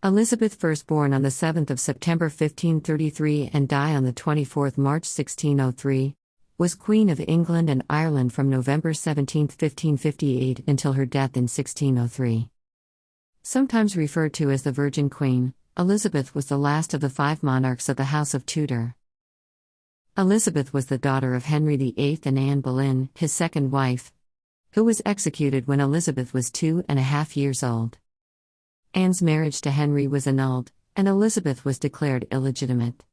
Elizabeth, first born on the 7th of September 1533 and died on the 24th March 1603, was Queen of England and Ireland from November 17, 1558 until her death in 1603. Sometimes referred to as the Virgin Queen, Elizabeth was the last of the 5 monarchs of the House of Tudor. Elizabeth was the daughter of Henry VIII and Anne Boleyn, his second wife, who was executed when Elizabeth was 2.5 years old. Anne's marriage to Henry was annulled, and Elizabeth was declared illegitimate.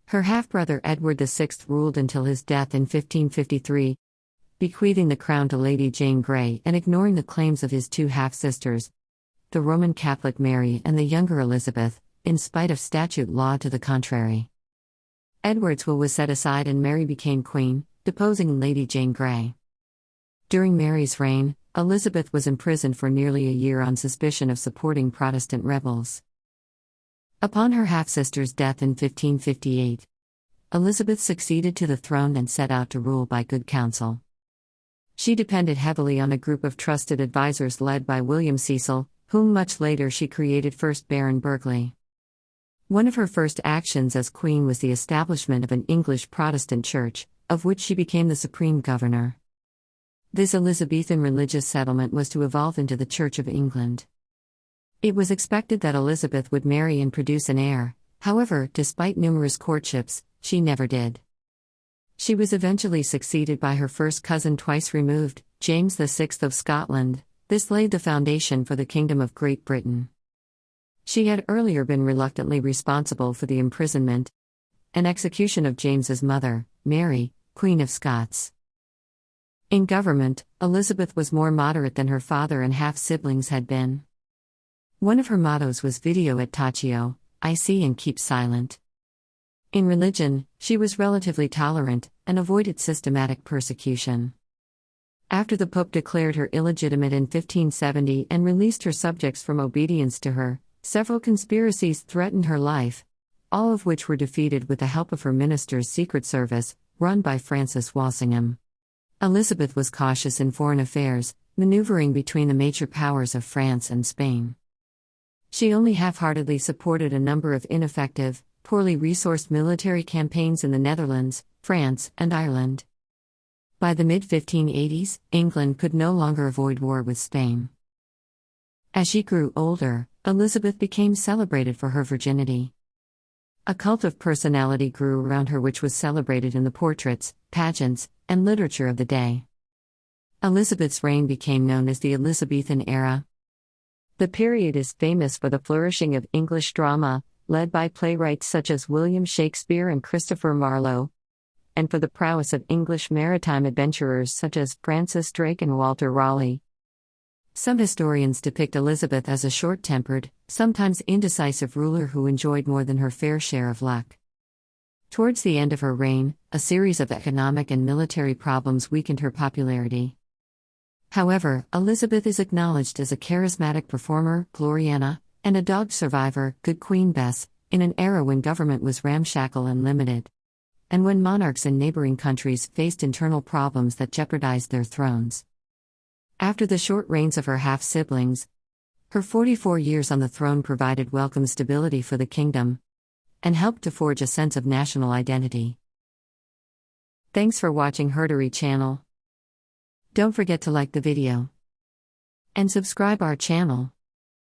Her half-brother Edward VI ruled until his death in 1553, bequeathing the crown to Lady Jane Grey and ignoring the claims of his 2 half-sisters, the Roman Catholic Mary and the younger Elizabeth, in spite of statute law to the contrary. Edward's will was set aside and Mary became queen, deposing Lady Jane Grey. During Mary's reign, Elizabeth was imprisoned for nearly a year on suspicion of supporting Protestant rebels. Upon her half-sister's death in 1558, Elizabeth succeeded to the throne and set out to rule by good counsel. She depended heavily on a group of trusted advisors led by William Cecil, whom much later she created first Baron Burghley. One of her first actions as queen was the establishment of an English Protestant church, of which she became the supreme governor. This Elizabethan religious settlement was to evolve into the Church of England. It was expected that Elizabeth would marry and produce an heir, however, despite numerous courtships, she never did. She was eventually succeeded by her first cousin twice removed, James VI of Scotland. This laid the foundation for the Kingdom of Great Britain. She had earlier been reluctantly responsible for the imprisonment and execution of James's mother, Mary, Queen of Scots. In government, Elizabeth was more moderate than her father and half-siblings had been. One of her mottos was Video et taceo, I see and keep silent. In religion, she was relatively tolerant, and avoided systematic persecution. After the Pope declared her illegitimate in 1570 and released her subjects from obedience to her, several conspiracies threatened her life, all of which were defeated with the help of her minister's secret service, run by Francis Walsingham. Elizabeth was cautious in foreign affairs, maneuvering between the major powers of France and Spain. She only half-heartedly supported a number of ineffective, poorly resourced military campaigns in the Netherlands, France, and Ireland. By the mid-1580s, England could no longer avoid war with Spain. As she grew older, Elizabeth became celebrated for her virginity. A cult of personality grew around her which was celebrated in the portraits, pageants, and literature of the day. Elizabeth's reign became known as the Elizabethan era. The period is famous for the flourishing of English drama, led by playwrights such as William Shakespeare and Christopher Marlowe, and for the prowess of English maritime adventurers such as Francis Drake and Walter Raleigh. Some historians depict Elizabeth as a short-tempered, sometimes indecisive ruler who enjoyed more than her fair share of luck. Towards the end of her reign, a series of economic and military problems weakened her popularity. However, Elizabeth is acknowledged as a charismatic performer, Gloriana, and a dogged survivor, Good Queen Bess, in an era when government was ramshackle and limited, and when monarchs in neighboring countries faced internal problems that jeopardized their thrones. After the short reigns of her half-siblings, her 44 years on the throne provided welcome stability for the kingdom and helped to forge a sense of national identity. Thanks for watching HerStory channel. Don't forget to like the video and subscribe our channel.